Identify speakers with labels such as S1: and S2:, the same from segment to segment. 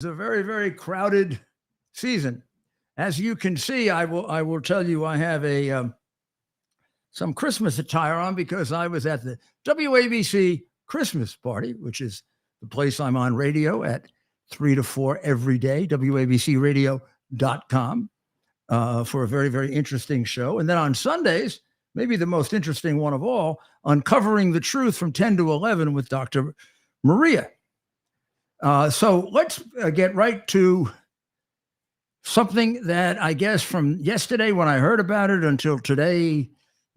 S1: It's a very, very crowded season. As you can see, I will tell you I have a some Christmas attire on because I was at the WABC Christmas party, which is the place I'm on radio at 3 to 4 every day, WABCradio.com, for a very, very interesting show. And then on Sundays, maybe the most interesting one of all, Uncovering the Truth from 10 to 11 with Dr. Maria. So let's get right to something that I guess from yesterday when I heard about it until today,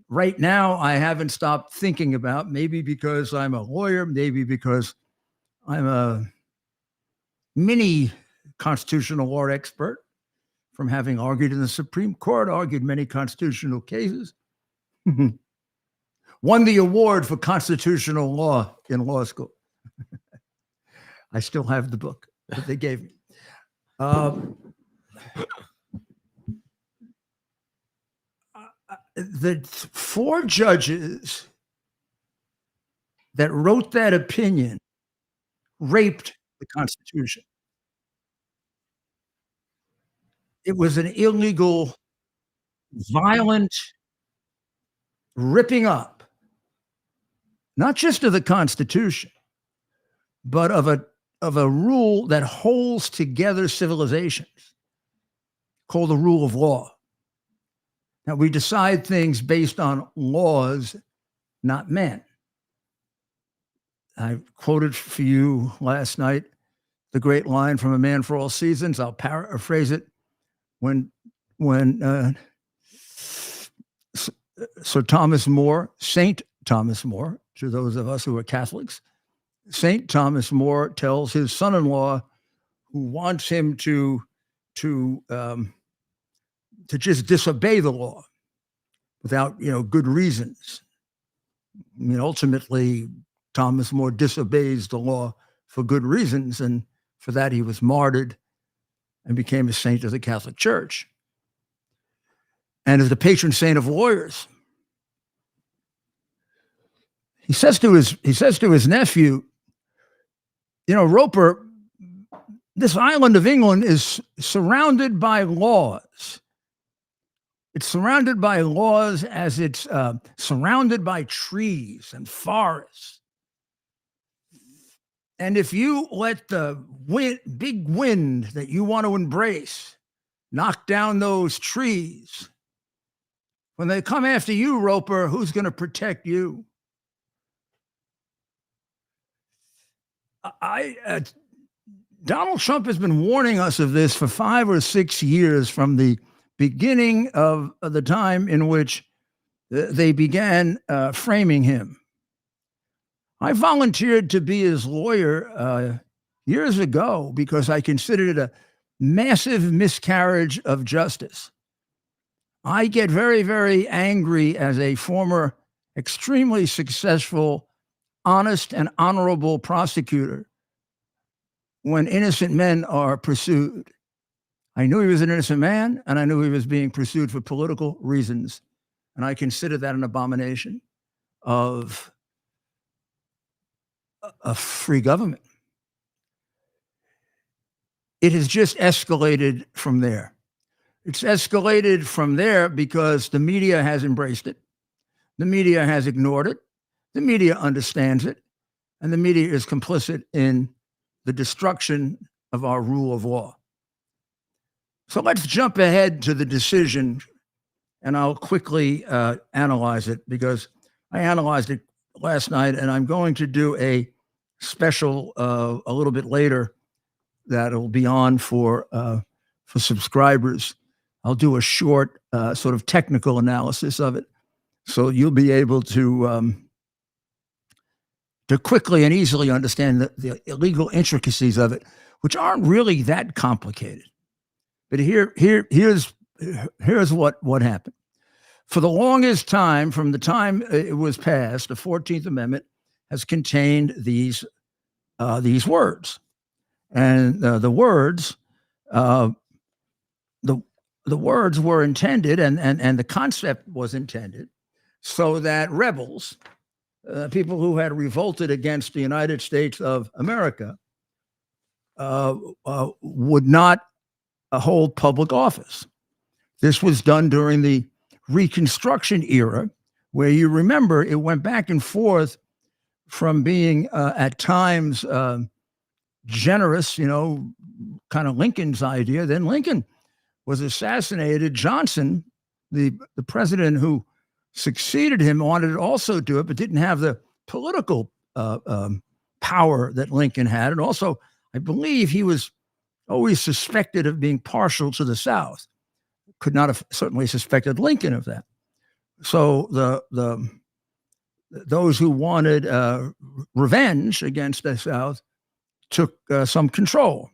S1: right now, I haven't stopped thinking about, maybe because I'm a lawyer, maybe because I'm a mini constitutional law expert from having argued in the Supreme Court, argued many constitutional cases, won the award for constitutional law in law school. I still have the book that they gave me. The 4 judges that wrote that opinion raped the Constitution. It was an illegal, violent ripping up, not just of the Constitution, but of a rule that holds together civilizations called the rule of law. Now, we decide things based on laws, not men. I quoted for you last night the great line from A Man for All Seasons. I'll paraphrase it. When Sir Thomas More, Saint Thomas More, to those of us who are Catholics, Saint Thomas More tells his son-in-law, who wants him to just disobey the law without, good reasons. I mean, ultimately, Thomas More disobeys the law for good reasons, and for that he was martyred and became a saint of the Catholic Church, and is the patron saint of lawyers. He says to his nephew, Roper, this island of England is surrounded by laws. It's surrounded by laws as it's surrounded by trees and forests. And if you let the big wind that you want to embrace knock down those trees, when they come after you, Roper, who's going to protect you? Donald Trump has been warning us of this for 5 or 6 years from the beginning of the time in which they began framing him. I volunteered to be his lawyer years ago because I considered it a massive miscarriage of justice. I get very, very angry as a former extremely successful, honest, and honorable prosecutor when innocent men are pursued. I knew he was an innocent man, and I knew he was being pursued for political reasons. And I consider that an abomination of a free government. It has just escalated from there. It's escalated from there because the media has embraced it. The media has ignored it. The media understands it. And the media is complicit in the destruction of our rule of law. So let's jump ahead to the decision, and I'll quickly analyze it because I analyzed it last night, and I'm going to do a special a little bit later that'll be on for subscribers. I'll do a short sort of technical analysis of it, so you'll be able to quickly and easily understand the legal intricacies of it, which aren't really that complicated. But here's what happened. For the longest time, from the time it was passed, the 14th Amendment has contained these words, and the words were intended, and the concept was intended, so that rebels, people who had revolted against the United States of America, would not hold public office. This was done during the Reconstruction era, where you remember it went back and forth from being at times generous, kind of Lincoln's idea. Then Lincoln was assassinated. Johnson, the president who succeeded him, wanted to also do it, but didn't have the political power that Lincoln had. And also, I believe he was always suspected of being partial to the South. Could not have certainly suspected Lincoln of that. So those who wanted revenge against the South took some control.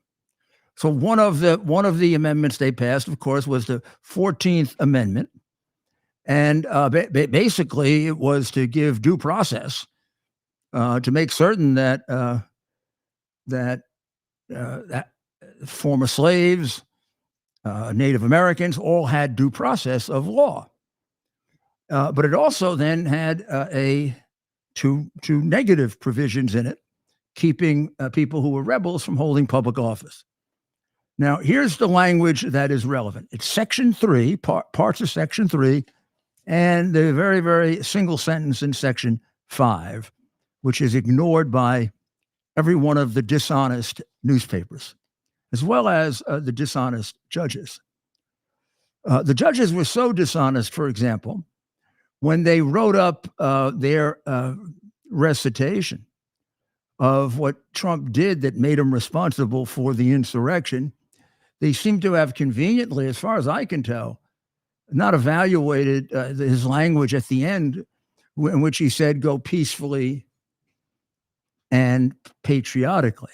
S1: So one of the amendments they passed, of course, was the 14th Amendment, and basically it was to give due process to make certain that former slaves, Native Americans, all had due process of law. But it also then had two negative provisions in it, keeping people who were rebels from holding public office. Now, here's the language that is relevant. It's Section 3, parts of Section 3, and the very, very single sentence in Section 5, which is ignored by every one of the dishonest newspapers, as well as the dishonest judges. The judges were so dishonest, for example, when they wrote up their recitation of what Trump did that made him responsible for the insurrection, they seem to have conveniently, as far as I can tell, not evaluated his language at the end, in which he said, "Go peacefully and patriotically."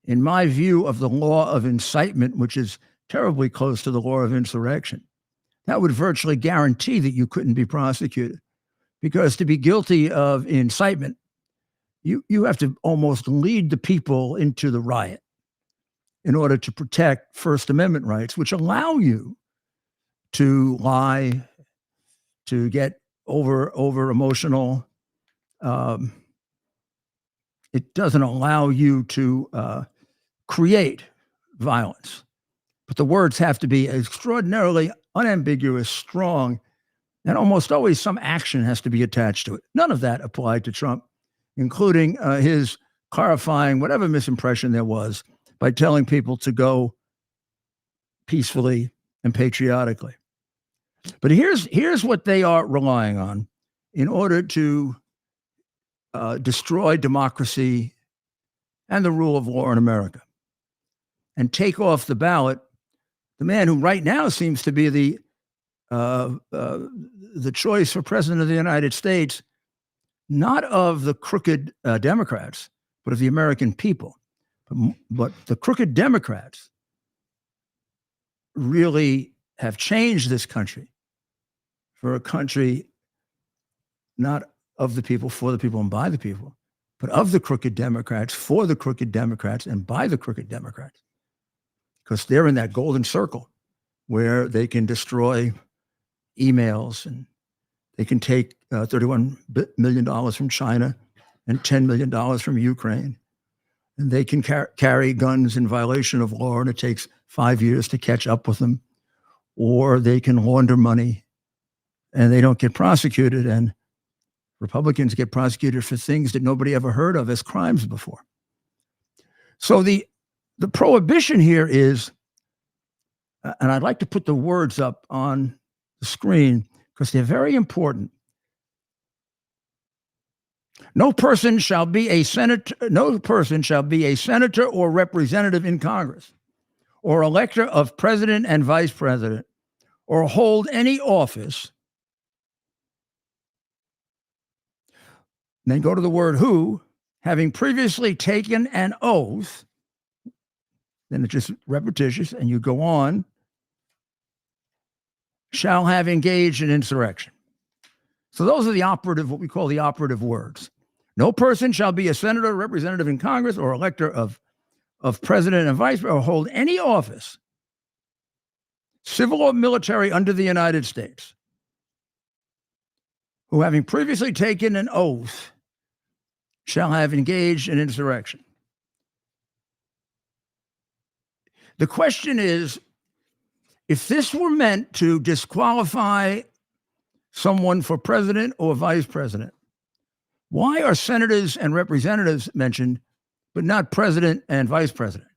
S1: In my view of the law of incitement, which is terribly close to the law of insurrection, that would virtually guarantee that you couldn't be prosecuted, because to be guilty of incitement, you have to almost lead the people into the riot in order to protect First Amendment rights, which allow you to lie, to get over emotional. It doesn't allow you to create violence, but the words have to be extraordinarily unambiguous, strong, and almost always some action has to be attached to it. None of that applied to Trump, including his clarifying whatever misimpression there was by telling people to go peacefully and patriotically. But here's what they are relying on in order to destroy democracy and the rule of law in America and take off the ballot the man who right now seems to be the choice for president of the United States, not of the crooked Democrats, but of the American people. But the crooked Democrats really have changed this country for a country not of the people, for the people, and by the people, but of the crooked Democrats, for the crooked Democrats, and by the crooked Democrats. Because they're in that golden circle where they can destroy emails and they can take $31 million from China and $10 million from Ukraine. And they can carry guns in violation of law, and it takes 5 years to catch up with them. Or they can launder money and they don't get prosecuted. And Republicans get prosecuted for things that nobody ever heard of as crimes before. So the prohibition here is, and I'd like to put the words up on the screen because they're very important. No person shall be a senator or representative in Congress, or elector of president and vice president, or hold any office. Then go to the word who, having previously taken an oath, then it's just repetitious, and you go on, shall have engaged in insurrection. So those are what we call the operative words. No person shall be a senator, representative in Congress, or elector of president and vice president, or hold any office, civil or military, under the United States, who, having previously taken an oath, shall have engaged in insurrection. The question is, if this were meant to disqualify someone for president or vice president, why are senators and representatives mentioned, but not president and vice president?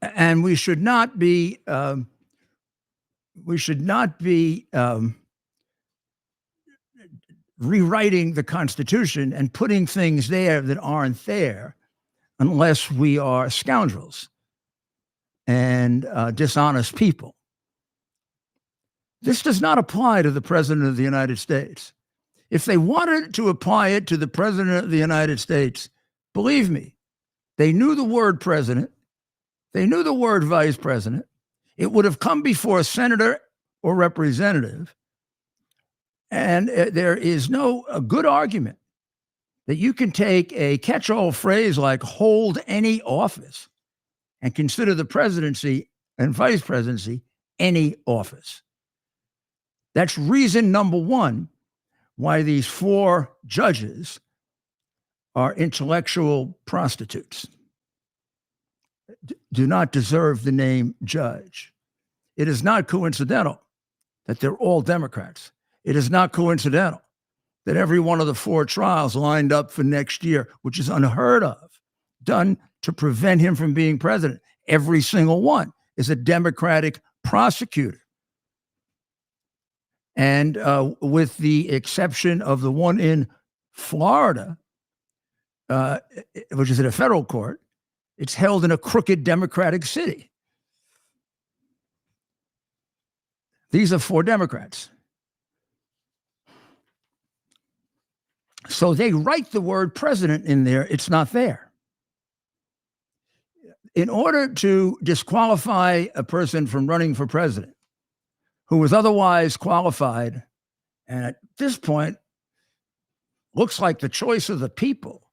S1: And we should not be rewriting the Constitution and putting things there that aren't there unless we are scoundrels and dishonest people. This does not apply to the President of the United States. If they wanted to apply it to the President of the United States, believe me, they knew the word president, they knew the word vice president. It would have come before a senator or representative. And there is a good argument that you can take a catch-all phrase like hold any office and consider the presidency and vice presidency any office. That's reason number one why these 4 judges are intellectual prostitutes, do not deserve the name judge. It is not coincidental that they're all Democrats. It is not coincidental that every one of the 4 trials lined up for next year, which is unheard of, done to prevent him from being president, every single one is a Democratic prosecutor. And with the exception of the one in Florida, which is at a federal court, it's held in a crooked Democratic city. These are 4 Democrats. So they write the word president in there. It's not there. In order to disqualify a person from running for president who was otherwise qualified, and at this point looks like the choice of the people,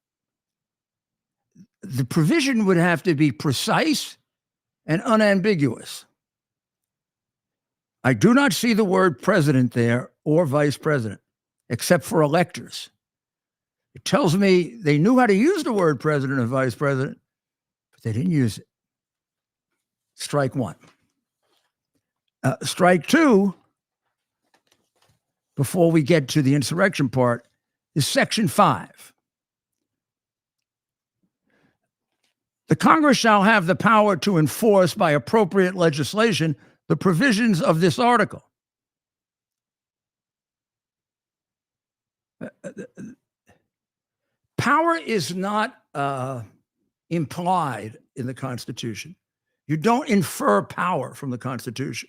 S1: the provision would have to be precise and unambiguous. I do not see the word president there or vice president, except for electors. It tells me they knew how to use the word president and vice president, but they didn't use it. Strike 1. Strike 2, before we get to the insurrection part, is Section 5. The Congress shall have the power to enforce by appropriate legislation the provisions of this article. Power is not implied in the Constitution. You don't infer power from the Constitution.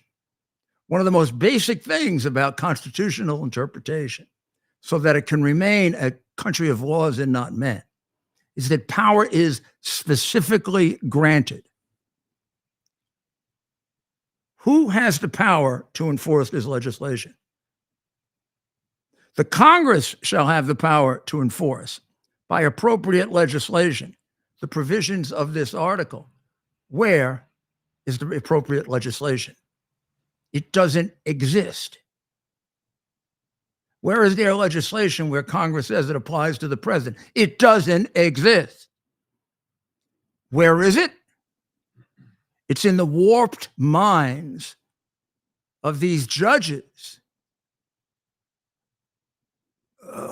S1: One of the most basic things about constitutional interpretation, so that it can remain a country of laws and not men, is that power is specifically granted. Who has the power to enforce this legislation? The Congress shall have the power to enforce by appropriate legislation the provisions of this article. Where is the appropriate legislation? It doesn't exist. Where is there legislation where Congress says it applies to the president? It doesn't exist. Where is it? It's in the warped minds of these judges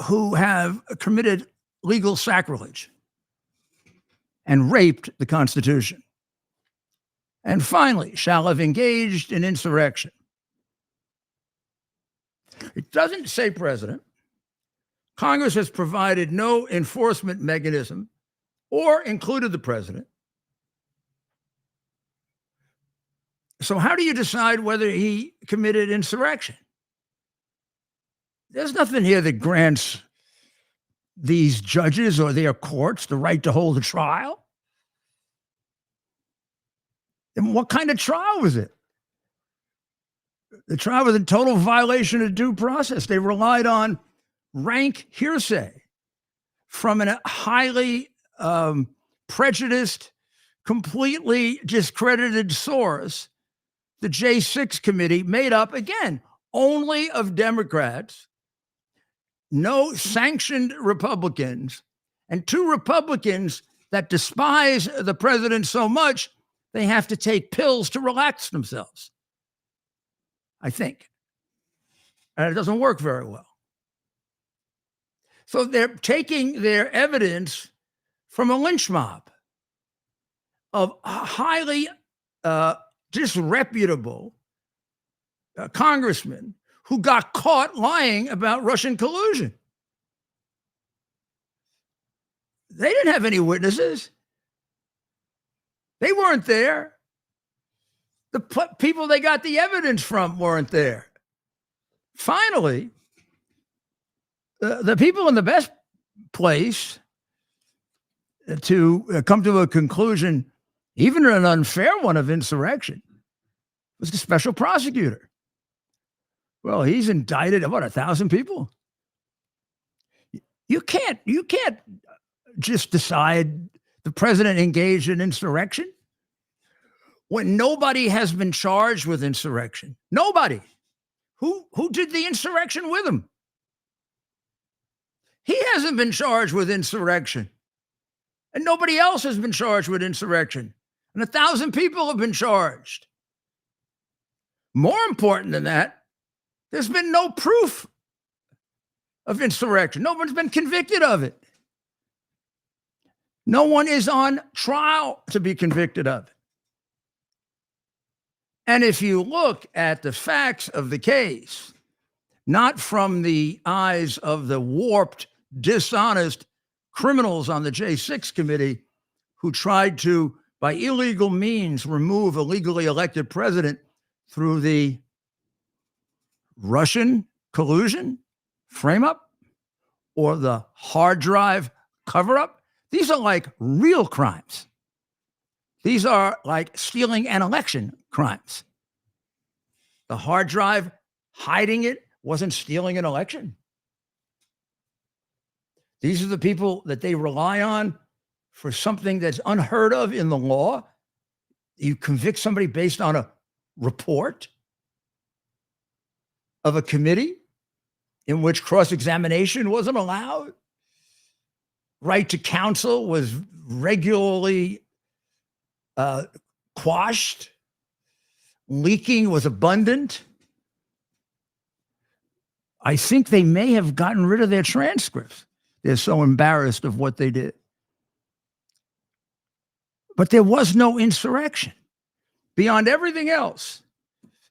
S1: who have committed legal sacrilege and raped the Constitution. And finally, shall have engaged in insurrection. It doesn't say president. Congress has provided no enforcement mechanism or included the president. So how do you decide whether he committed insurrection? There's nothing here that grants these judges or their courts the right to hold a trial. And what kind of trial was it? The trial was a total violation of due process. They relied on rank hearsay from a highly prejudiced, completely discredited source, the J6 committee, made up, again, only of Democrats, no sanctioned Republicans, and 2 Republicans that despise the president so much, they have to take pills to relax themselves, I think. And it doesn't work very well. So they're taking their evidence from a lynch mob of highly disreputable congressmen who got caught lying about Russian collusion. They didn't have any witnesses. They weren't there. The people they got the evidence from weren't there. Finally, the people in the best place to come to a conclusion, even an unfair one, of insurrection, was the special prosecutor. Well, he's indicted about 1,000 people. You can't just decide the president engaged in insurrection when nobody has been charged with insurrection. Nobody. Who did the insurrection with him? He hasn't been charged with insurrection. And nobody else has been charged with insurrection. And 1,000 people have been charged. More important than that, there's been no proof of insurrection. No one's been convicted of it. No one is on trial to be convicted of it. And if you look at the facts of the case, not from the eyes of the warped, dishonest criminals on the J6 committee who tried to, by illegal means, remove a legally elected president through the Russian collusion frame-up or the hard drive cover-up, these are like real crimes. These are like stealing an election crimes. The hard drive, hiding it, wasn't stealing an election. These are the people that they rely on for something that's unheard of in the law. You convict somebody based on a report of a committee in which cross-examination wasn't allowed. Right to counsel was regularly quashed. Leaking was abundant. I think they may have gotten rid of their transcripts. They're so embarrassed of what they did. But there was no insurrection. Beyond everything else,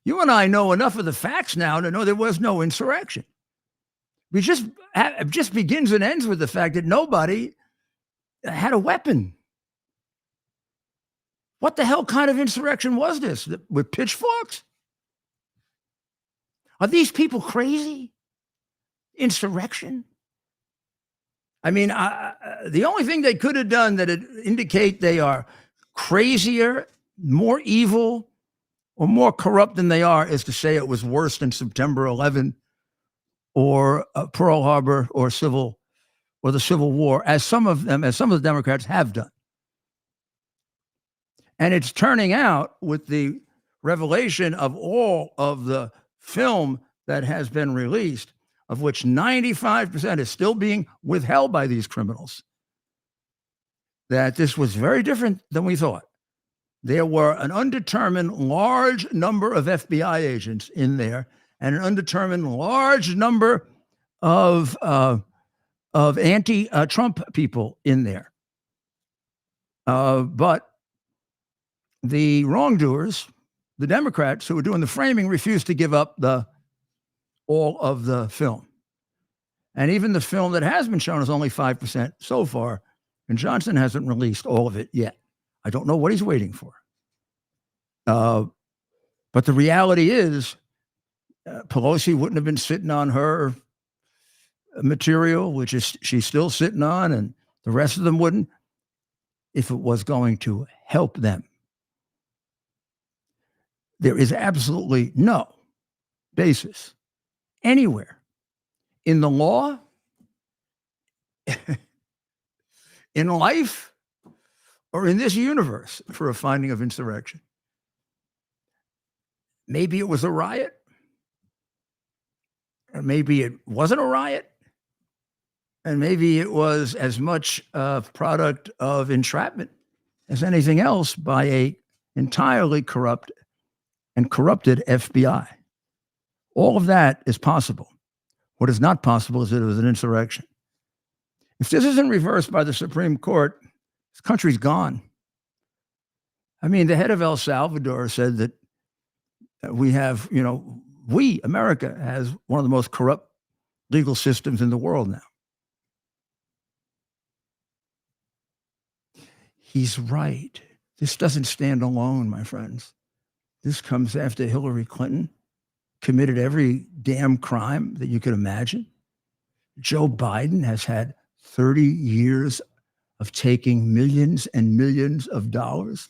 S1: you and I know enough of the facts now to know there was no insurrection. It just begins and ends with the fact that nobody had a weapon. What the hell kind of insurrection was this? With pitchforks? Are these people crazy? Insurrection? I mean, the only thing they could have done that would indicate they are crazier, more evil, or more corrupt than they are is to say it was worse than September 11 or Pearl Harbor or the Civil War, as some of the Democrats have done. And it's turning out, with the revelation of all of the film that has been released, of which 95% is still being withheld by these criminals, that this was very different than we thought. There were an undetermined large number of FBI agents in there and an undetermined large number of anti-Trump people in there. But the wrongdoers, the Democrats who were doing the framing, refused to give up all of the film. And even the film that has been shown is only 5% so far, and Johnson hasn't released all of it yet. I don't know what he's waiting for. But the reality is, Pelosi wouldn't have been sitting on her material, which is she's still sitting on, and the rest of them wouldn't, if it was going to help them. There is absolutely no basis anywhere in the law, in life, or in this universe for a finding of insurrection. Maybe it was a riot, or maybe it wasn't a riot. And maybe it was as much a product of entrapment as anything else by a entirely corrupt and corrupted FBI. All of that is possible. What is not possible is that it was an insurrection. If this isn't reversed by the Supreme Court, this country's gone. I mean, the head of El Salvador said that we have, America has one of the most corrupt legal systems in the world now. He's right. This doesn't stand alone, my friends. This comes after Hillary Clinton committed every damn crime that you could imagine. Joe Biden has had 30 years of taking millions and millions of dollars.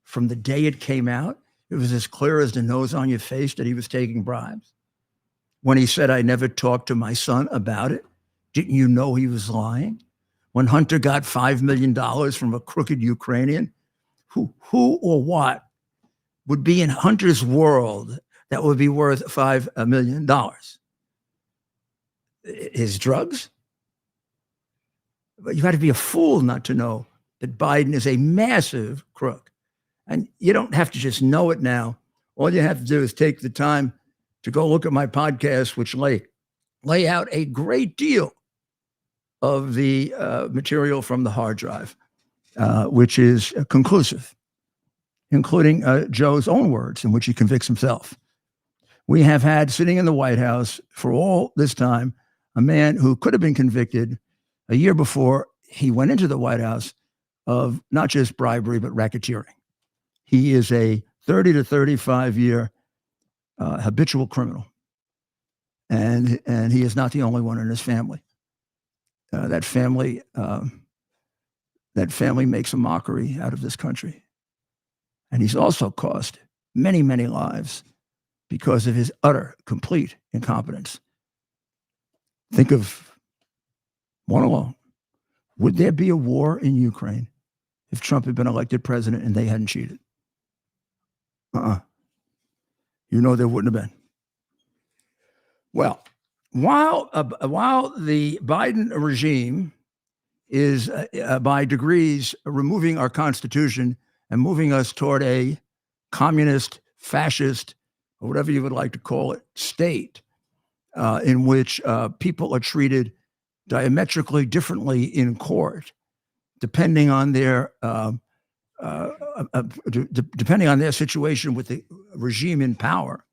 S1: From the day it came out, it was as clear as the nose on your face that he was taking bribes. When he said, I never talked to my son about it, didn't you know he was lying? When Hunter got $5 million from a crooked Ukrainian, who or what would be in Hunter's world that would be worth $5 million? His drugs? But you got to be a fool not to know that Biden is a massive crook. And you don't have to just know it now. All you have to do is take the time to go look at my podcast, which lay out a great deal of the material from the hard drive, which is conclusive, including Joe's own words in which he convicts himself. We have had sitting in the White House for all this time a man who could have been convicted a year before he went into the White House of not just bribery, but racketeering. He is a 30 to 35 year habitual criminal. And he is not the only one in his family. That family makes a mockery out of this country. And he's also cost many, many lives because of his utter, complete incompetence. Think of one alone. Would there be a war in Ukraine if Trump had been elected president and they hadn't cheated? There wouldn't have been. Well, while the Biden regime is by degrees removing our Constitution and moving us toward a communist, fascist, or whatever you would like to call it, state in which people are treated diametrically differently in court, depending on their situation with the regime in power.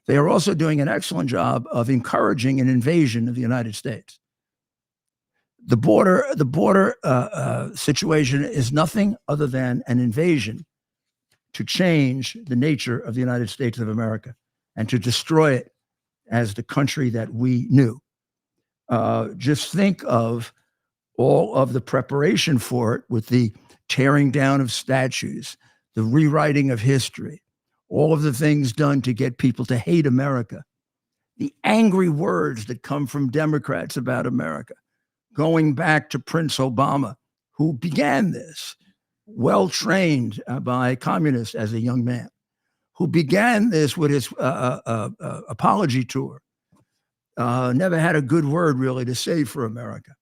S1: They are also doing an excellent job of encouraging an invasion of the United States. The border situation is nothing other than an invasion to change the nature of the United States of America and to destroy it as the country that we knew. Just think of all of the preparation for it with the tearing down of statues, the rewriting of history, all of the things done to get people to hate America, the angry words that come from Democrats about America, going back to Prince Obama, who began this, well-trained by communists as a young man, who began this with his apology tour, never had a good word really to say for America.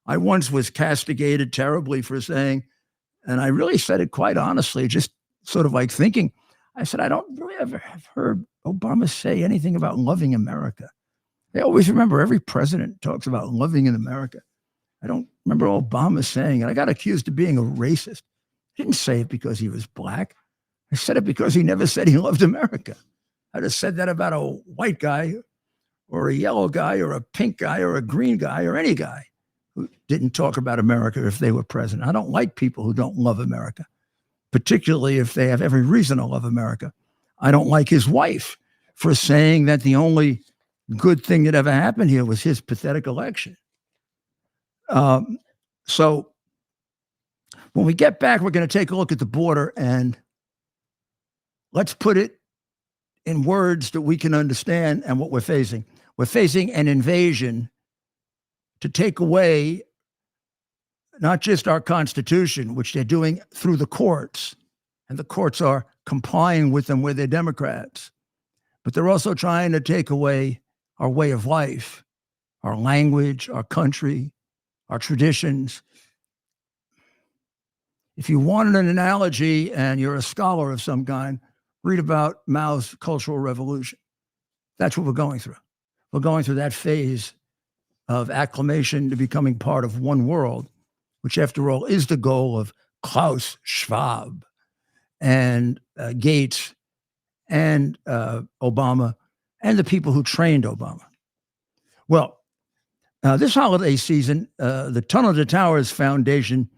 S1: I once was castigated terribly for saying, and I really said it quite honestly, just sort of like thinking, I said, I don't really ever have heard Obama say anything about loving America. I always remember every president talks about loving in America. I don't remember Obama saying it. I got accused of being a racist. I didn't say it because he was black. I said it because he never said he loved America. I'd have said that about a white guy or a yellow guy or a pink guy or a green guy or any guy who didn't talk about America if they were president. I don't like people who don't love America, particularly if they have every reason to love America. I don't like his wife for saying that the only good thing that ever happened here was his pathetic election. So when we get back, we're going to take a look at the border and let's put it in words that we can understand and what we're facing. We're facing an invasion to take away not just our Constitution, which they're doing through the courts, and the courts are complying with them where they're Democrats, but they're also trying to take away our way of life, our language, our country, our traditions. If you wanted an analogy and you're a scholar of some kind, read about Mao's Cultural Revolution. That's what we're going through. We're going through that phase of acclimation to becoming part of one world, which, after all, is the goal of Klaus Schwab and Gates and Obama and the people who trained Obama. Well, this holiday season, the Tunnel to Towers Foundation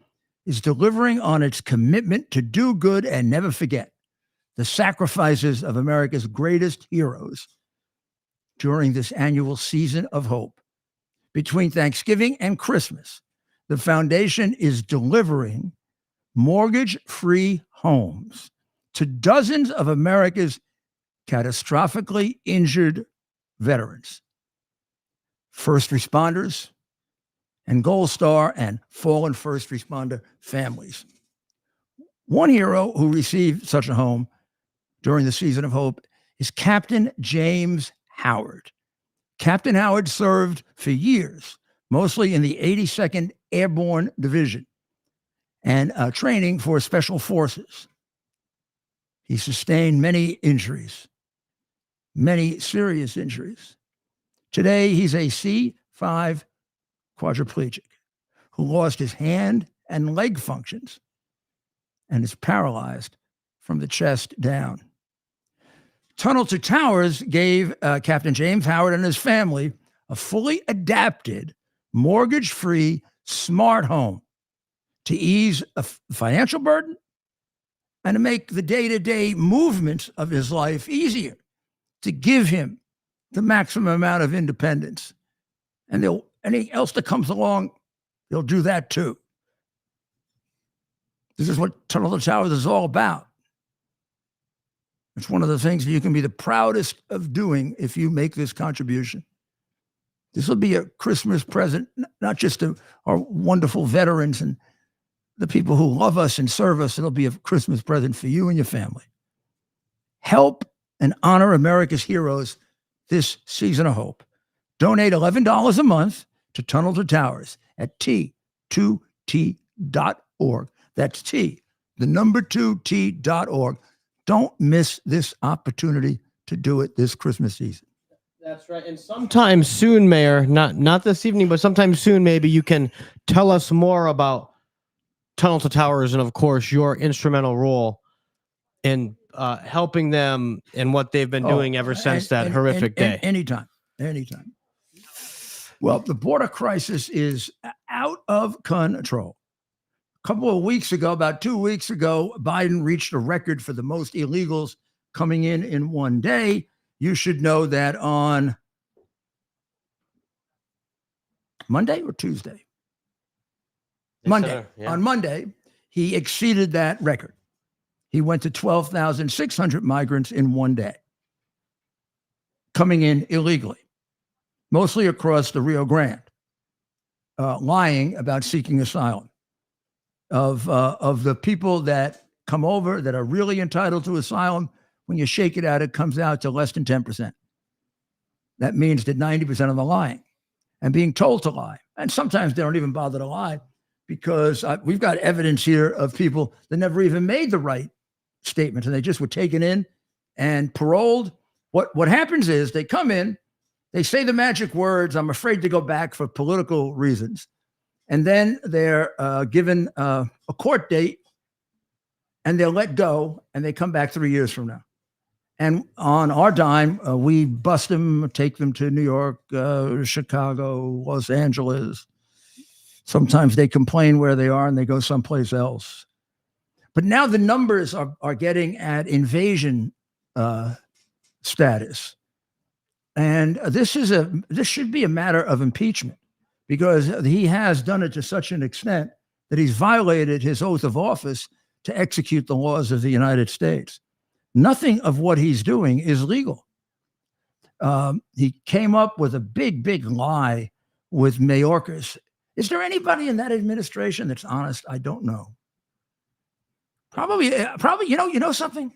S1: is delivering on its commitment to do good and never forget the sacrifices of America's greatest heroes during this annual season of hope. Between Thanksgiving and Christmas, the foundation is delivering mortgage-free homes to dozens of America's catastrophically injured veterans, first responders, and Gold Star and fallen first responder families. One hero who received such a home during the season of hope is Captain James Howard. Captain Howard served for years, mostly in the 82nd Airborne Division and training for Special Forces. He sustained many injuries, many serious injuries. Today, he's a C5 quadriplegic who lost his hand and leg functions and is paralyzed from the chest down. Tunnel to Towers gave Captain James Howard and his family a fully adapted, mortgage-free, smart home to ease a financial burden and to make the day-to-day movements of his life easier, to give him the maximum amount of independence. And anything else that comes along, they'll do that too. This is what Tunnel to Towers is all about. It's one of the things that you can be the proudest of doing if you make this contribution. This will be a Christmas present, not just to our wonderful veterans and the people who love us and serve us. It'll be a Christmas present for you and your family. Help and honor America's heroes this season of hope. Donate $11 a month to Tunnel to Towers at T2T.org. That's T, the number 2T.org. Don't miss this opportunity to do it this Christmas season.
S2: That's right. And sometime soon, Mayor, not this evening, but sometime soon, maybe you can tell us more about Tunnel to Towers and, of course, your instrumental role in helping them and what they've been doing ever since that horrific day.
S1: Anytime. Well, the border crisis is out of control. A couple of weeks ago, about 2 weeks ago, Biden reached a record for the most illegals coming in one day. You should know that on Monday or Tuesday? Monday. On Monday, he exceeded that record. He went to 12,600 migrants in one day coming in illegally, mostly across the Rio Grande, lying about seeking asylum. Of the people that come over that are really entitled to asylum, when you shake it out, it comes out to less than 10%. That means that 90% of them are lying and being told to lie. And sometimes they don't even bother to lie because we've got evidence here of people that never even made the right statement and they just were taken in and paroled. What happens is they come in, they say the magic words, "I'm afraid to go back for political reasons." And then they're given a court date and they're let go and they come back 3 years from now. And on our dime, we bust them, take them to New York, Chicago, Los Angeles. Sometimes they complain where they are and they go someplace else. But now the numbers are getting at invasion status. And this should be a matter of impeachment, because he has done it to such an extent that he's violated his oath of office to execute the laws of the United States. Nothing of what he's doing is legal. He came up with a big lie with Mayorkas. Is there anybody in that administration that's honest? I don't know. Probably, you know something?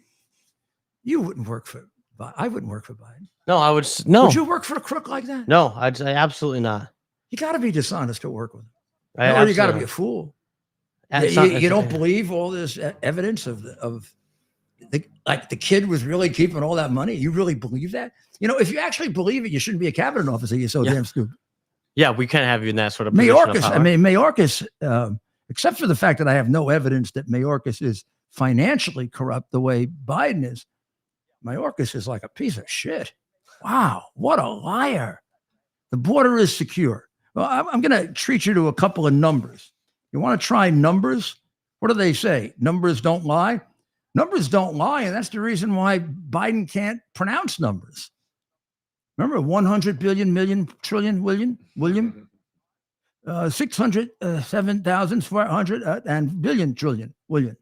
S1: You wouldn't work for I wouldn't work for Biden.
S2: No, I would no.
S1: Would you work for a crook like that?
S2: No, I'd say absolutely not.
S1: You got to be dishonest to work with him.
S2: I
S1: Or you got to
S2: absolutely
S1: be a fool.
S2: not.
S1: You don't believe all this evidence of like the kid was really keeping all that money. You really believe that? You know, if you actually believe it, you shouldn't be a cabinet officer. You're so damn stupid.
S2: Yeah, we can't have you in that sort of position of
S1: Mayorkas,
S2: power.
S1: I mean, Mayorkas, except for the fact that I have no evidence that Mayorkas is financially corrupt the way Biden is, Mayorkas is like a piece of shit. Wow, what a liar. The border is secure. Well, I'm going to treat you to a couple of numbers. You want to try numbers? What do they say? Numbers don't lie? Numbers don't lie, and that's the reason why Biden can't pronounce numbers. Remember, 100 billion, million, trillion, William? 607,400 and billion, trillion, William.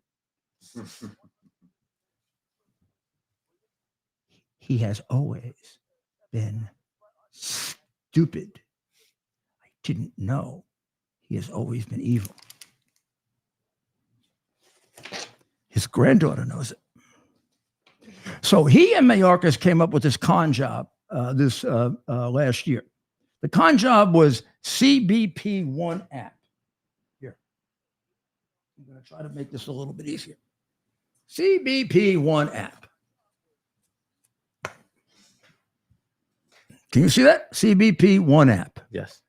S1: He has always been stupid. I didn't know. He has always been evil. His granddaughter knows it. So he and Mayorkas came up with this con job last year. The con job was CBP One app. Here. I'm going to try to make this a little bit easier. CBP One app. Can you see that? CBP One app.
S2: Yes.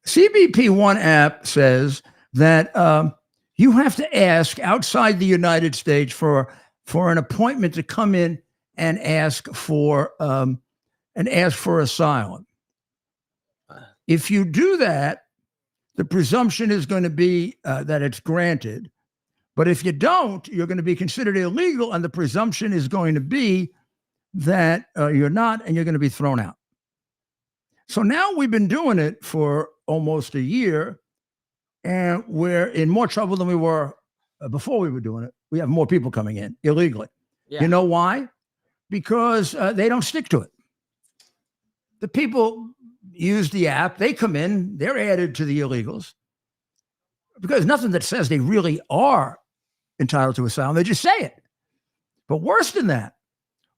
S1: CBP One app says that you have to ask outside the United States for an appointment to come in and ask for asylum. If you do that, the presumption is going to be that it's granted. But if you don't, you're going to be considered illegal, and the presumption is going to be that you're not, and you're going to be thrown out. So now we've been doing it for almost a year, and we're in more trouble than we were before we were doing it. We have more people coming in illegally. Yeah. You know why? Because they don't stick to it. The people use the app. They come in. They're added to the illegals because nothing that says they really are entitled to asylum. They just say it. But worse than that,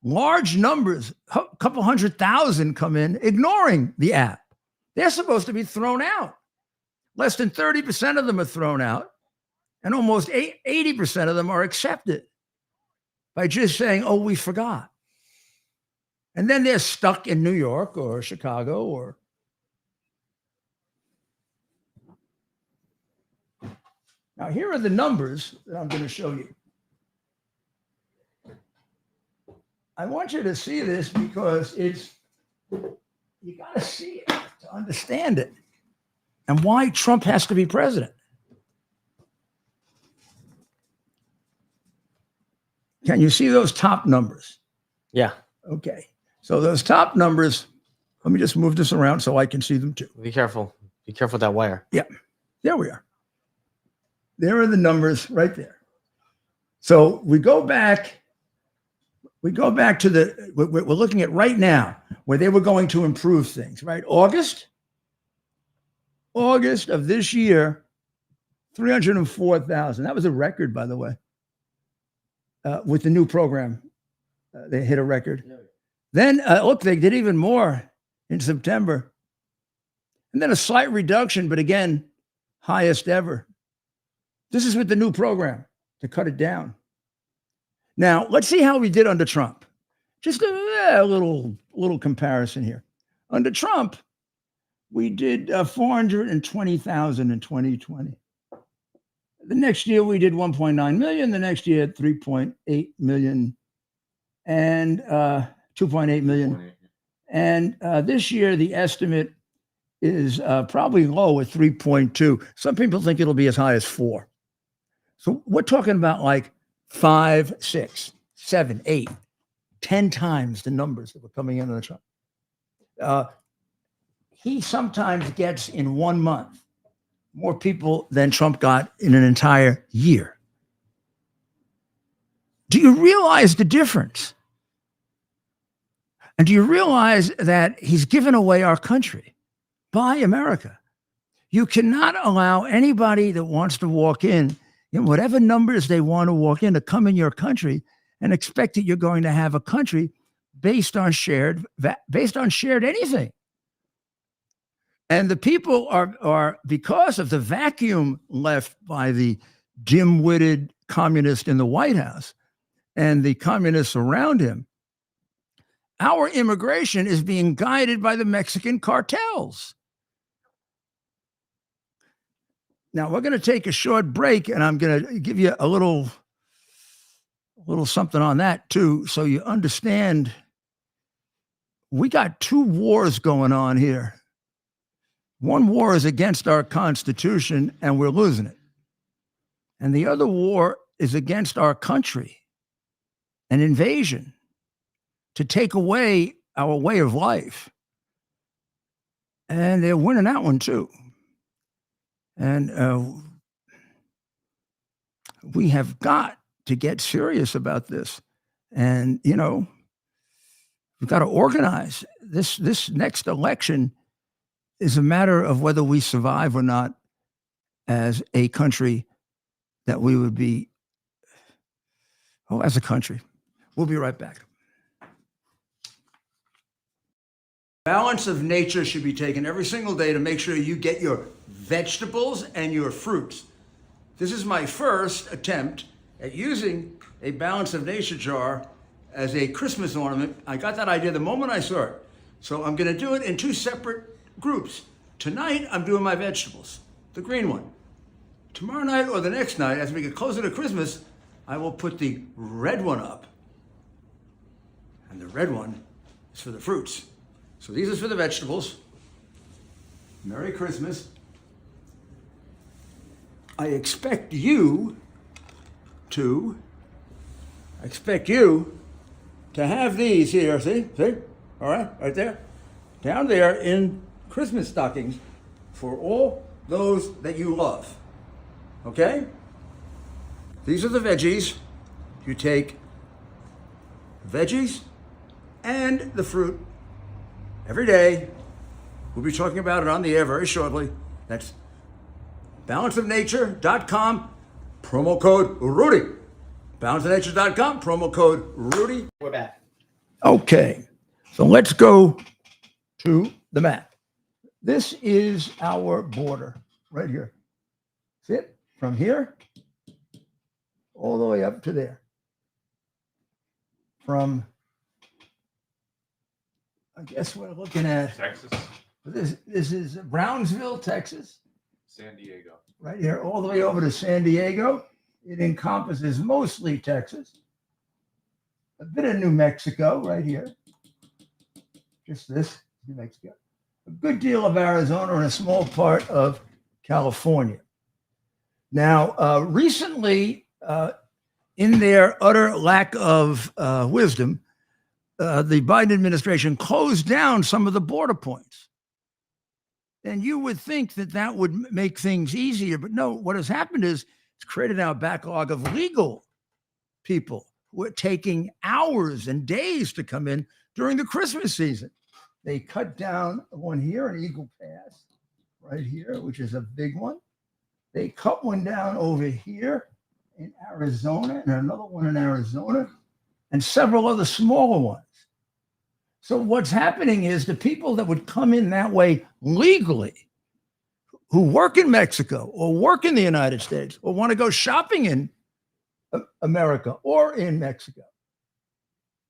S1: large numbers, a couple 100,000 come in ignoring the app. They're supposed to be thrown out. Less than 30% of them are thrown out, and almost 80% of them are accepted by just saying, oh, we forgot. And then they're stuck in New York or Chicago or. Now, here are the numbers that I'm going to show you. I want you to see this because you got to see it to understand it and why Trump has to be president. Can you see those top numbers?
S2: Yeah.
S1: Okay. So those top numbers, let me just move this around so I can see them too.
S2: Be careful. Be careful with that wire.
S1: Yeah. There we are. There are the numbers right there. So we go back to we're looking at right now where they were going to improve things, right? August of this year, 304,000. That was a record, by the way. With the new program, they hit a record. Yeah. Then, look, they did even more in September. And then a slight reduction, but again, highest ever. This is with the new program to cut it down. Now, let's see how we did under Trump. Just a little comparison here. Under Trump, we did 420,000 in 2020. The next year, we did 1.9 million. The next year, 3.8 million and 2.8 million. And this year, the estimate is probably low at 3.2. Some people think it'll be as high as 4. So we're talking about like 5, 6, 7, 8, 10 times the numbers that were coming in on Trump. He sometimes gets in 1 month more people than Trump got in an entire year. Do you realize the difference? And do you realize that he's given away our country by America? You cannot allow anybody that wants to walk in whatever numbers they want to walk in to come in your country and expect that you're going to have a country based on shared anything. And the people are because of the vacuum left by the dim-witted communist in the White House and the communists around him, our immigration is being guided by the Mexican cartels. Now we're going to take a short break, and I'm going to give you a little something on that too, so you understand. We got two wars going on here. One war is against our Constitution, and we're losing it. And the other war is against our country, an invasion to take away our way of life. And they're winning that one too. And we have got to get serious about this. And, you know, we've got to organize. This next election is a matter of whether we survive or not as a country that we would be, as a country. We'll be right back. Balance of nature should be taken every single day to make sure you get your vegetables and your fruits. This is my first attempt at using a Balance of Nature jar as a Christmas ornament. I got that idea the moment I saw it. So I'm going to do it in two separate groups. Tonight, I'm doing my vegetables, the green one. Tomorrow night or the next night, as we get closer to Christmas, I will put the red one up. And the red one is for the fruits. So these are for the vegetables. Merry Christmas. I expect you to have these here, see? All right, right there. Down there in Christmas stockings for all those that you love. Okay? These are the veggies. You take veggies and the fruit every day. We'll be talking about it on the air very shortly. That's balanceofnature.com, promo code Rudy. Balanceofnature.com, promo code Rudy.
S2: We're back.
S1: Okay, so let's go to the map. This is our border right here. See it? From here all the way up to there. From, I guess we're looking at
S3: Texas,
S1: this is Brownsville, Texas.
S3: San Diego.
S1: Right here, all the way over to San Diego. It encompasses mostly Texas, a bit of New Mexico right here. Just this, New Mexico. A good deal of Arizona and a small part of California. Now, recently, in their utter lack of wisdom, the Biden administration closed down some of the border points. And you would think that that would make things easier, but no, what has happened is it's created now a backlog of legal people who are taking hours and days to come in during the Christmas season. They cut down one here in Eagle Pass, right here, which is a big one. They cut one down over here in Arizona and another one in Arizona and several other smaller ones. So what's happening is the people that would come in that way legally, who work in Mexico or work in the United States or want to go shopping in America or in Mexico,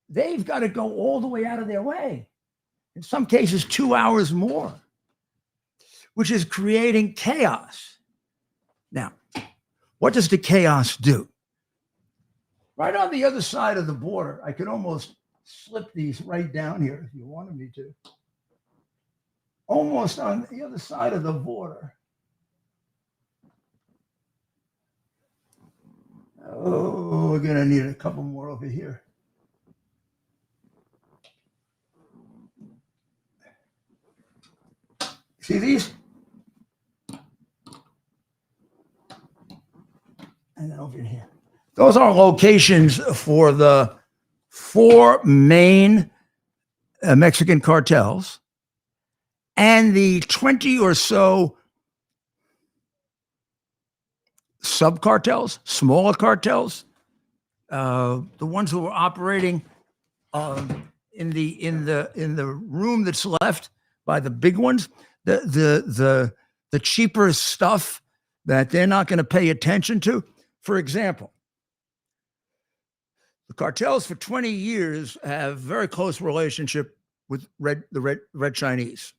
S1: they've got to go all the way out of their way. In some cases, 2 hours more, which is creating chaos. Now, what does the chaos do? Right on the other side of the border, I could almost slip these right down here if you wanted me to. Almost on the other side of the border. Oh, we're going to need a couple more over here. See these? And then over here. Those are locations for the 4 main Mexican cartels and the 20 or so sub-cartels, smaller cartels, the ones who were operating in the room that's left by the big ones, the cheaper stuff that they're not going to pay attention to. For example, the cartels for 20 years have very close relationship with the red Chinese.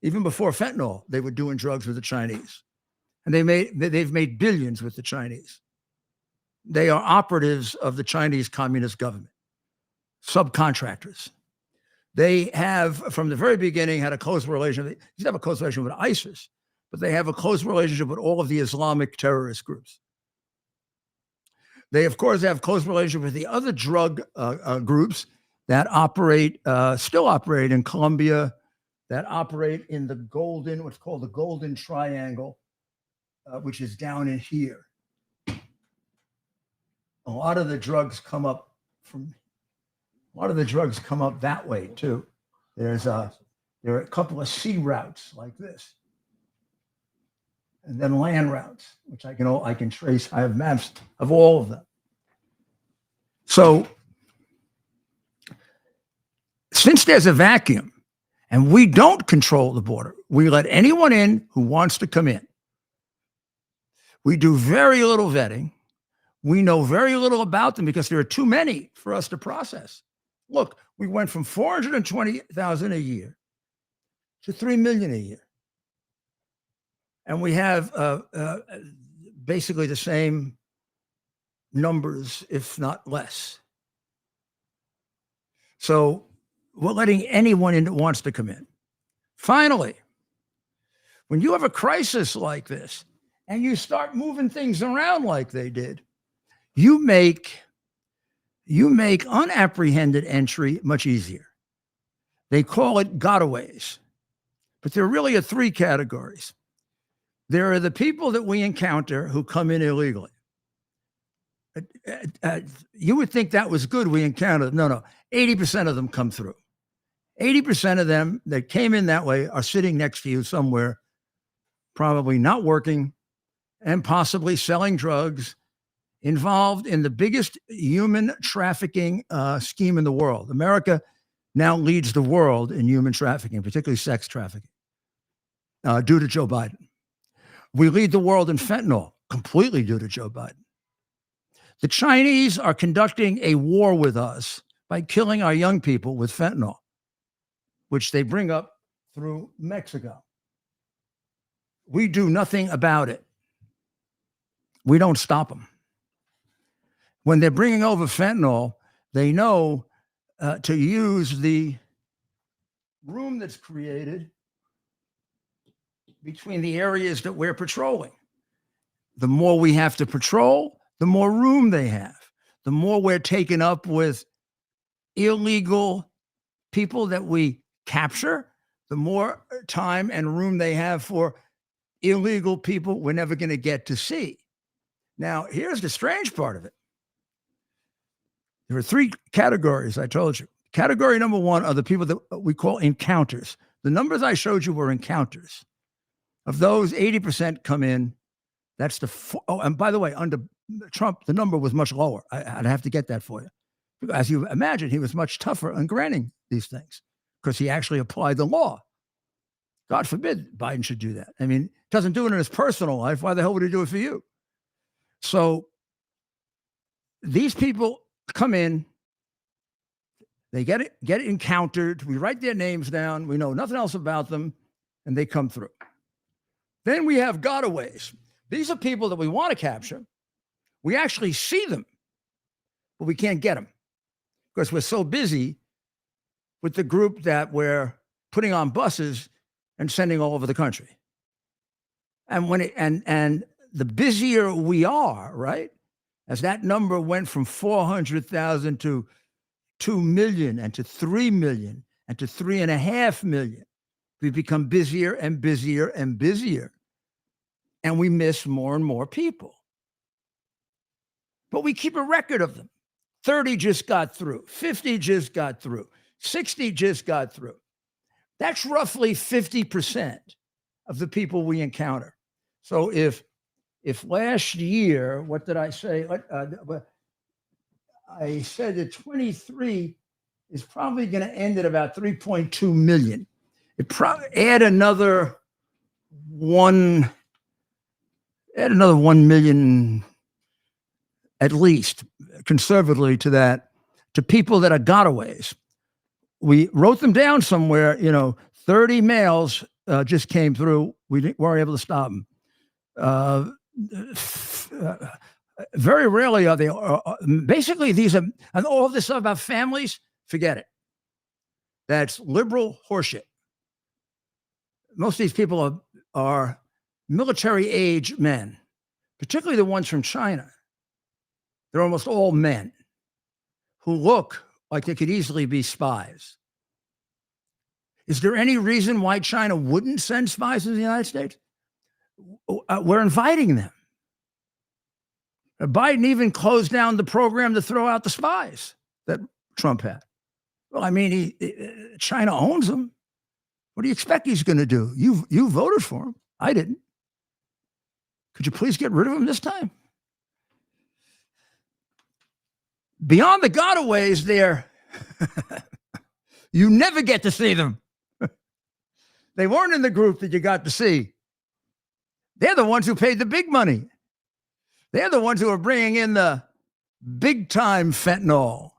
S1: Even before fentanyl, they were doing drugs with the Chinese, and they've made billions with the Chinese. They are operatives of the Chinese Communist government, subcontractors. They have, from the very beginning, had a close relationship. They have a close relationship with ISIS, but they have a close relationship with all of the Islamic terrorist groups. They, of course, have close relationship with the other drug groups that still operate in Colombia, that operate in what's called the Golden Triangle, which is down in here. A lot of the drugs come up that way too. There are a couple of sea routes like this, and then land routes, which I can trace. I have maps of all of them. So since there's a vacuum and we don't control the border, we let anyone in who wants to come in. We do very little vetting. We know very little about them because there are too many for us to process. Look, we went from 420,000 a year to 3 million a year. And we have basically the same numbers, if not less. So we're letting anyone in that wants to come in. Finally, when you have a crisis like this and you start moving things around like they did, you make unapprehended entry much easier. They call it gotaways, but there really are three categories. There are the people that we encounter who come in illegally. You would think that was good. We encountered. No. 80% of them come through. 80% of them that came in that way are sitting next to you somewhere, probably not working and possibly selling drugs, involved in the biggest human trafficking scheme in the world. America now leads the world in human trafficking, particularly sex trafficking, due to Joe Biden. We lead the world in fentanyl, completely due to Joe Biden. The Chinese are conducting a war with us by killing our young people with fentanyl, which they bring up through Mexico. We do nothing about it. We don't stop them. When they're bringing over fentanyl, they know to use the room that's created between the areas that we're patrolling. The more we have to patrol, the more room they have. The more we're taken up with illegal people that we capture, the more time and room they have for illegal people we're never going to get to see. Now, here's the strange part of it. There are three categories, I told you. Category number one are the people that we call encounters. The numbers I showed you were encounters. Of those, 80% come in. That's and by the way, under Trump, the number was much lower. I'd have to get that for you. As you imagine, he was much tougher on granting these things because he actually applied the law. God forbid Biden should do that. I mean, doesn't do it in his personal life. Why the hell would he do it for you? So these people come in, they get it encountered. We write their names down. We know nothing else about them, and they come through. Then we have gotaways. These are people that we want to capture. We actually see them, but we can't get them because we're so busy with the group that we're putting on buses and sending all over the country. And and the busier we are, right? As that number went from 400,000 to 2 million and to 3 million and to 3.5 million, we become busier and busier and busier. And we miss more and more people. But we keep a record of them. 30 just got through. 50 just got through. 60 just got through. That's roughly 50% of the people we encounter. So if last year, what did I say? I said that 23 is probably going to end at about 3.2 million. It probably add another 1 million at least, conservatively, to that, to people that are gotaways. We wrote them down somewhere. 30 males just came through. We weren't able to stop them. Very rarely are they. Basically, these are, and all this stuff about families, forget it. That's liberal horseshit. Most of these people are military age men, particularly the ones from China. They're almost all men who look like they could easily be spies. Is there any reason why China wouldn't send spies to the United States? We're inviting them. Biden even closed down the program to throw out the spies that Trump had. Well, I mean, China owns them. What do you expect he's going to do? You voted for him. I didn't. Could you please get rid of him this time? Beyond the gotaways there, you never get to see them. They weren't in the group that you got to see. They're the ones who paid the big money. They're the ones who are bringing in the big-time fentanyl.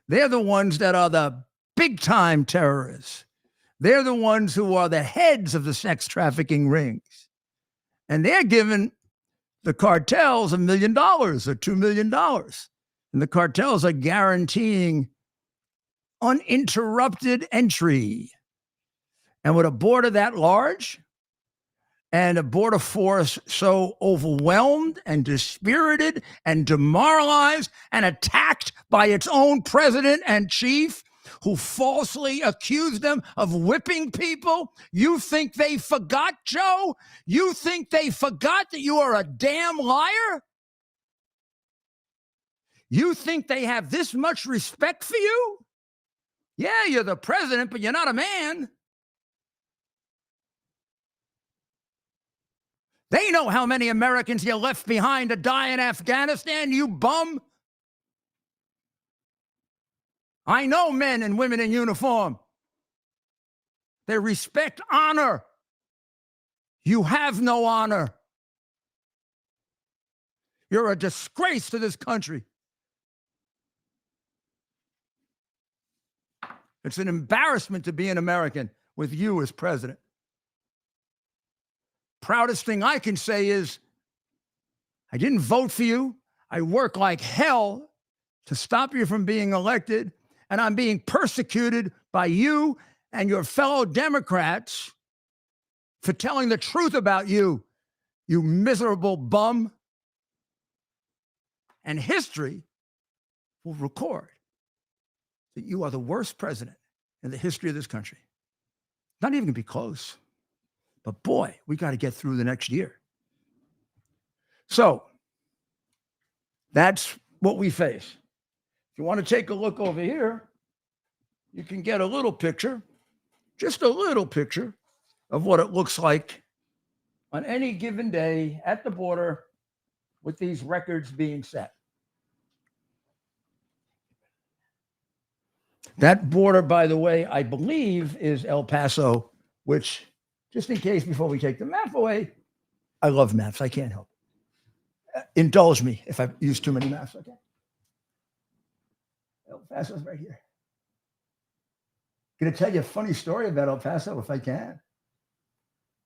S1: They're the ones that are the big-time terrorists. They're the ones who are the heads of the sex trafficking rings. And they're giving the cartels $1 million or $2 million. And the cartels are guaranteeing uninterrupted entry. And with a border that large and a border force so overwhelmed and dispirited and demoralized and attacked by its own president and chief, who falsely accused them of whipping people, you think they forgot, Joe? You think they forgot that you are a damn liar? You think they have this much respect for you? Yeah, you're the president, but you're not a man. They know how many Americans you left behind to die in Afghanistan, you bum. I know men and women in uniform. They respect honor. You have no honor. You're a disgrace to this country. It's an embarrassment to be an American with you as president. Proudest thing I can say is I didn't vote for you. I work like hell to stop you from being elected, and I'm being persecuted by you and your fellow Democrats for telling the truth about you, you miserable bum. And history will record that you are the worst president in the history of this country. Not even going to be close. But boy, we got to get through the next year. So that's what we face. If you want to take a look over here, you can get a little picture, just a little picture of what it looks like on any given day at the border with these records being set. That border, by the way, I believe is El Paso, which, just in case before we take the map away, I love maps. I can't help it. Indulge me if I use too many maps, okay? El Paso's right here. Going to tell you a funny story about El Paso if I can.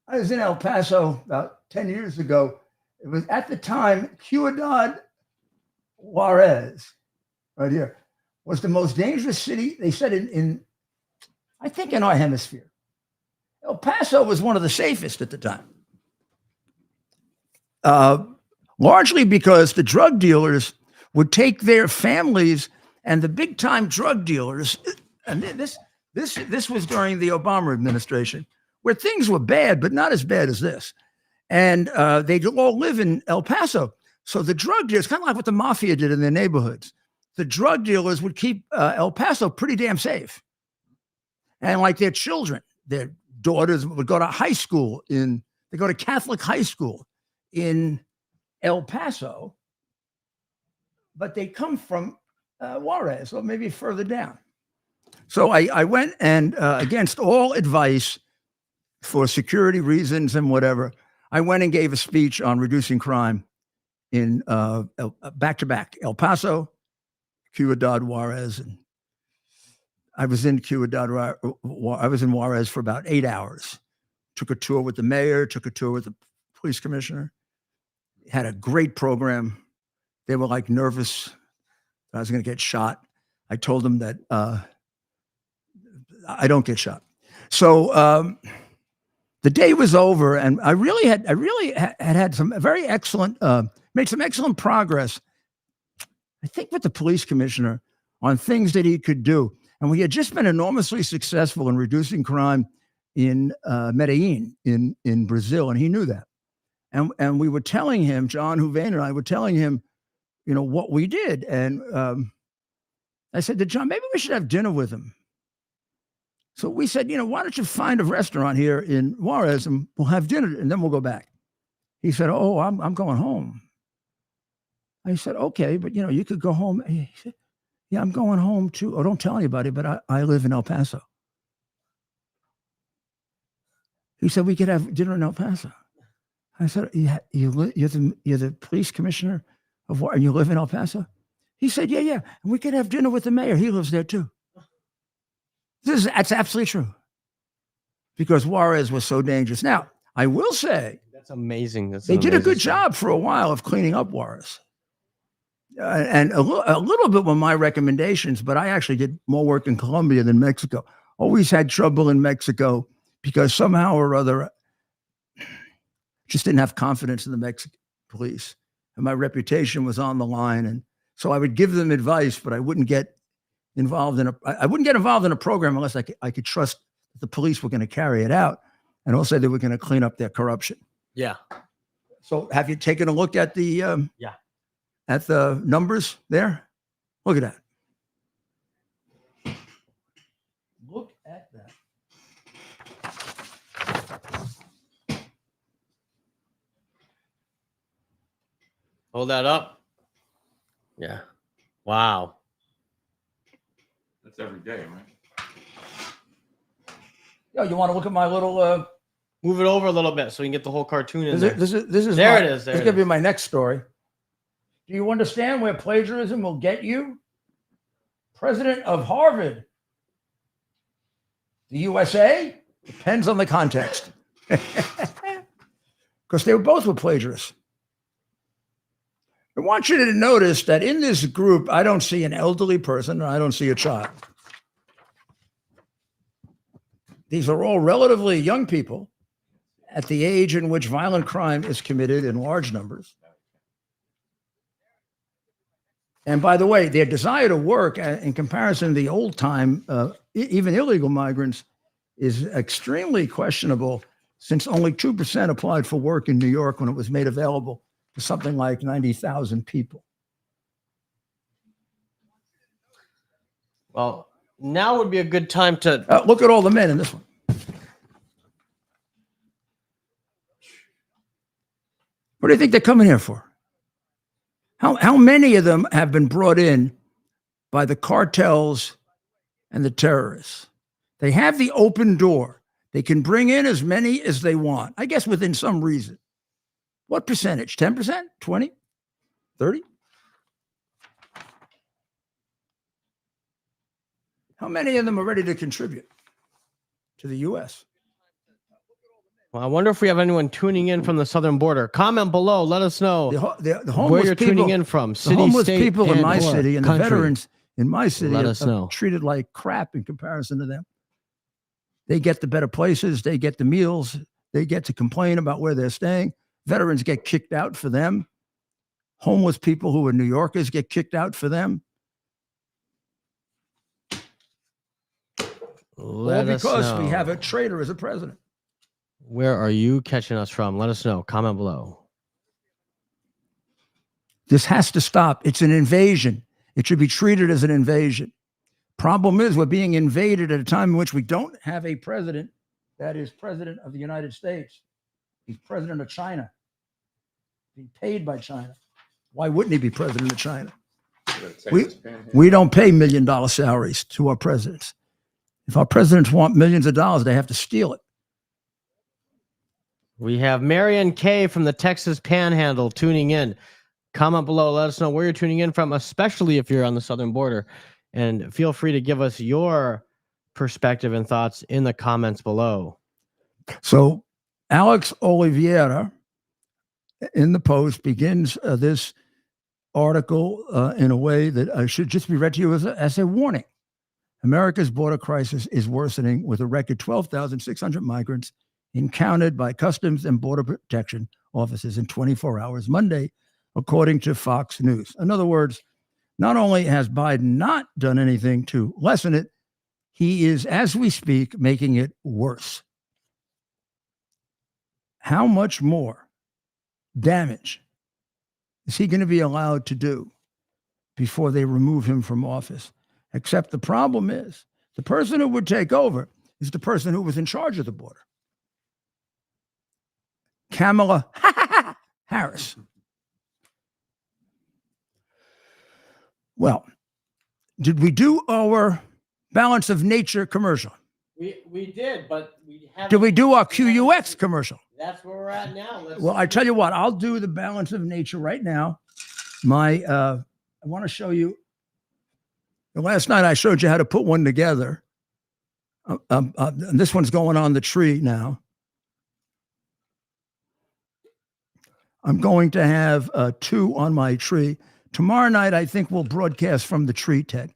S1: I was in El Paso about 10 years ago. It was at the time, Ciudad Juarez, right here, was the most dangerous city, they said, in I think in our hemisphere. El Paso was one of the safest at the time. Largely because the drug dealers would take their families, and the big time drug dealers, and this was during the Obama administration, where things were bad, but not as bad as this. And they all live in El Paso. So the drug dealers, kind of like what the mafia did in their neighborhoods, the drug dealers would keep El Paso pretty damn safe. And like their children, their daughters would go to high school they go to Catholic high school in El Paso, but they come from Juarez, or maybe further down. So I went and against all advice for security reasons and whatever, I went and gave a speech on reducing crime in back-to-back El Paso, Ciudad Juarez, and I was in Juarez for about 8 hours. Took a tour with the mayor, took a tour with the police commissioner. Had a great program. They were like nervous that I was going to get shot. I told them that I don't get shot. So the day was over, and I really had some very excellent, made some excellent progress, I think, with the police commissioner on things that he could do. And we had just been enormously successful in reducing crime in Medellin in Brazil, and he knew that. And we were telling him, John Houvain and I were telling him, what we did. And I said to John, maybe we should have dinner with him. So we said, why don't you find a restaurant here in Juarez and we'll have dinner and then we'll go back. He said, oh, I'm going home. I said, okay, but you could go home. He said, yeah, I'm going home too. Oh, don't tell anybody, but I live in El Paso. He said, we could have dinner in El Paso. I said, you're the police commissioner of what, and you live in El Paso? He said, yeah. And we could have dinner with the mayor. He lives there too. That's absolutely true. Because Juarez was so dangerous. Now, I will say,
S2: that's amazing.
S1: They did a good job for a while of cleaning up Juarez. And a little bit were my recommendations, but I actually did more work in Colombia than Mexico. Always had trouble in Mexico because somehow or other, just didn't have confidence in the Mexican police. And my reputation was on the line. And so I would give them advice, but I wouldn't get involved in a program unless I could trust that the police were going to carry it out and also they were going to clean up their corruption.
S2: Yeah.
S1: So have you taken a look at the at the numbers there? Look at that. Look at that.
S2: Hold that up. Yeah. Wow.
S3: That's every day, right?
S1: Yo, you want to look at my little
S2: move it over a little bit so we can get the whole cartoon in there.
S1: This is
S2: there. It is.
S1: This is gonna be my next story. Do you understand where plagiarism will get you? President of Harvard. The USA? Depends on the context. Because they both were plagiarists. I want you to notice that in this group, I don't see an elderly person and I don't see a child. These are all relatively young people at the age in which violent crime is committed in large numbers. And by the way, their desire to work in comparison to the old time, even illegal migrants, is extremely questionable since only 2% applied for work in New York when it was made available to something like 90,000 people.
S2: Well, now would be a good time to
S1: look at all the men in this one. What do you think they're coming here for? How many of them have been brought in by the cartels and the terrorists? They have the open door. They can bring in as many as they want, I guess within some reason. What percentage? 10%? 20? 30? How many of them are ready to contribute to the U.S.?
S2: Well, I wonder if we have anyone tuning in from the southern border. Comment below. Let us know
S1: the homeless
S2: where you're
S1: people,
S2: tuning in from. City,
S1: the homeless
S2: state,
S1: people in my city and
S2: country.
S1: the veterans in my city
S2: Let
S1: are
S2: us know.
S1: treated like crap in comparison to them. They get the better places. They get the meals. They get to complain about where they're staying. Veterans get kicked out for them. Homeless people who are New Yorkers get kicked out for them. All because we have a traitor as a president.
S2: Where are you catching us from? Let us know. Comment below.
S1: This has to stop. It's an invasion. It should be treated as an invasion. Problem is, we're being invaded at a time in which we don't have a president that is president of the United States. He's president of China. Being paid by China. Why wouldn't he be president of China? We don't pay $1 million salaries to our presidents. If our presidents want millions of dollars, they have to steal it.
S2: We have Marion K from the Texas Panhandle tuning in. Comment below. Let us know where you're tuning in from, especially if you're on the southern border. And feel free to give us your perspective and thoughts in the comments below.
S1: So Alex Oliveira in the Post begins this article in a way that should just be read to you as a warning. America's border crisis is worsening with a record 12,600 migrants encountered by Customs and Border Protection officers in 24 hours Monday, according to Fox News. In other words, not only has Biden not done anything to lessen it, he is, as we speak, making it worse. How much more damage is he going to be allowed to do before they remove him from office? Except the problem is the person who would take over is the person who was in charge of the border, Kamala Harris. Well, did we do our Balance of Nature commercial?
S2: We did, but we haven't.
S1: Did we do our QUX commercial?
S2: That's where we're at now.
S1: Well, I tell you what, I'll do the Balance of Nature right now. I want to show you. Last night I showed you how to put one together. This one's going on the tree now. I'm going to have 2 on my tree. Tomorrow night, I think we'll broadcast from the tree, Ted.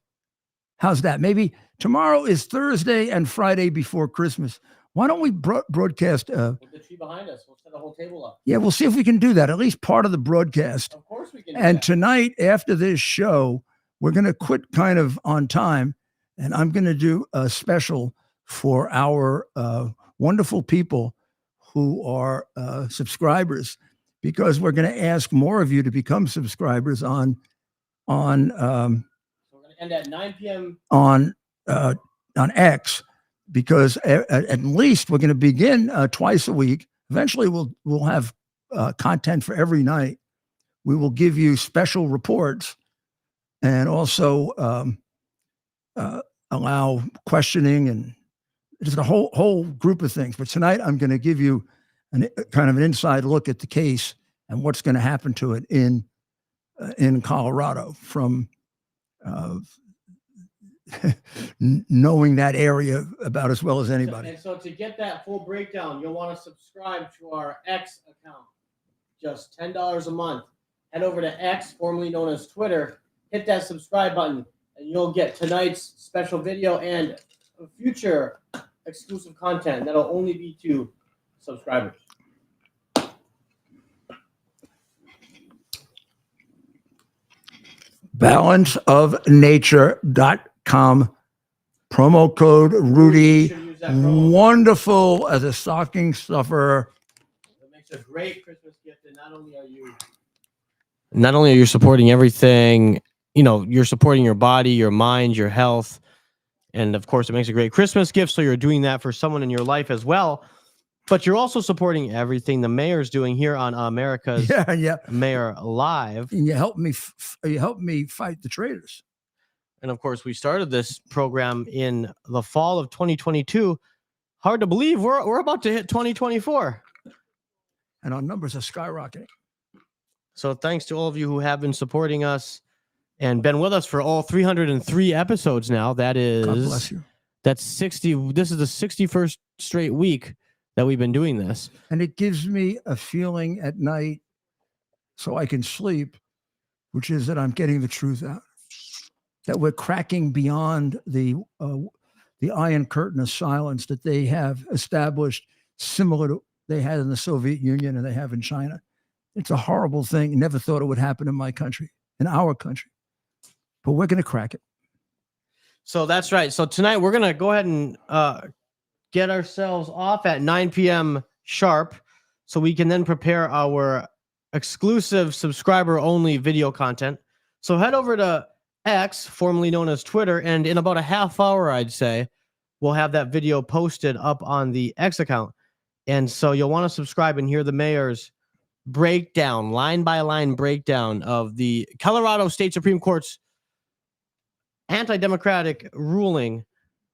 S1: How's that? Maybe tomorrow is Thursday and Friday before Christmas. Why don't we broadcast?
S2: With the tree behind us, we'll set the whole table up.
S1: Yeah, we'll see if we can do that, at least part of the broadcast.
S2: Of course we can.
S1: And tonight, after this show, we're going to quit kind of on time, and I'm going to do a special for our wonderful people who are subscribers, because we're going to ask more of you to become subscribers on
S2: So we're going to end at 9 p.m.
S1: on X, because at least we're going to begin twice a week. Eventually, we'll have content for every night. We will give you special reports and also allow questioning and just a whole group of things. But tonight, I'm going to give you kind of an inside look at the case and what's going to happen to it in Colorado from knowing that area about as well as anybody.
S2: And so to get that full breakdown, you'll want to subscribe to our X account. Just $10 a month. Head over to X, formerly known as Twitter. Hit that subscribe button, and you'll get tonight's special video and future exclusive content that'll only be to subscribers.
S1: Balanceofnature.com, promo code Rudy. Wonderful as a stocking stuffer.
S2: It makes a great Christmas gift, and not only are you supporting everything, you're supporting your body, your mind, your health, and of course it makes a great Christmas gift, so you're doing that for someone in your life as well. But you're also supporting everything the mayor's doing here on America's Mayor Live.
S1: And you help me fight the traitors.
S2: And of course, we started this program in the fall of 2022. Hard to believe we're about to hit 2024.
S1: And our numbers are skyrocketing.
S2: So thanks to all of you who have been supporting us and been with us for all 303 episodes now. That is,
S1: God bless you.
S2: That's 60. This is the 61st straight week that we've been doing this.
S1: And it gives me a feeling at night so I can sleep, which is that I'm getting the truth out, that we're cracking beyond the Iron Curtain of silence that they have established, similar to they had in the Soviet Union and they have in China. It's a horrible thing. Never thought it would happen in my country, in our country, but we're going to crack it.
S2: So that's right. So tonight we're going to go ahead and get ourselves off at 9 p.m. sharp so we can then prepare our exclusive subscriber-only video content. So head over to X, formerly known as Twitter, and in about a half hour, I'd say, we'll have that video posted up on the X account. And so you'll want to subscribe and hear the mayor's breakdown, line-by-line breakdown of the Colorado State Supreme Court's anti-democratic ruling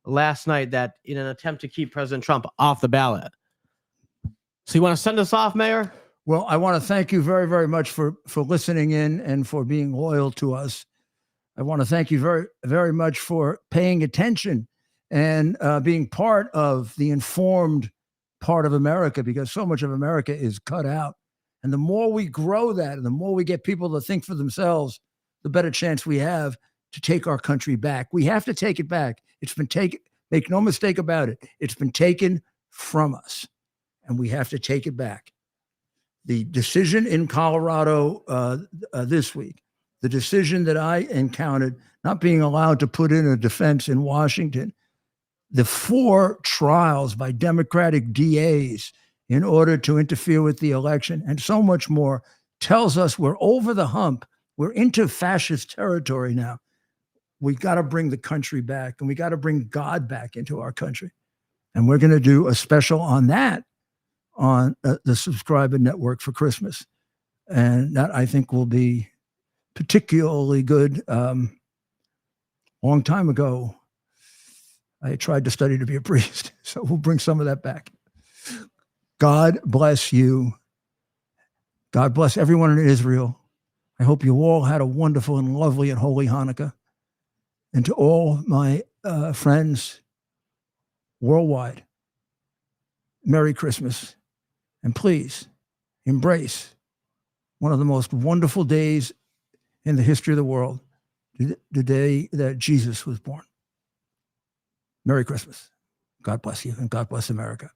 S2: last night that in an attempt to keep President Trump off the ballot. So you want to send us off, Mayor?
S1: Well, I want to thank you very, very much for listening in and for being loyal to us. I want to thank you very, very much for paying attention and being part of the informed part of America, because so much of America is cut out. And the more we grow that, and the more we get people to think for themselves, the better chance we have to take our country back. We have to take it back. It's been taken, make no mistake about it. It's been taken from us, and we have to take it back. The decision in Colorado this week, the decision that I encountered, not being allowed to put in a defense in Washington, the 4 trials by Democratic DAs in order to interfere with the election, and so much more, tells us we're over the hump. We're into fascist territory now. We got to bring the country back, and we got to bring God back into our country. And we're going to do a special on that on the Subscriber Network for Christmas. And that, I think, will be particularly good. Long time ago, I tried to study to be a priest, so we'll bring some of that back. God bless you. God bless everyone in Israel. I hope you all had a wonderful and lovely and holy Hanukkah. And to all my friends worldwide, Merry Christmas. And please embrace one of the most wonderful days in the history of the world, the day that Jesus was born. Merry Christmas. God bless you, and God bless America.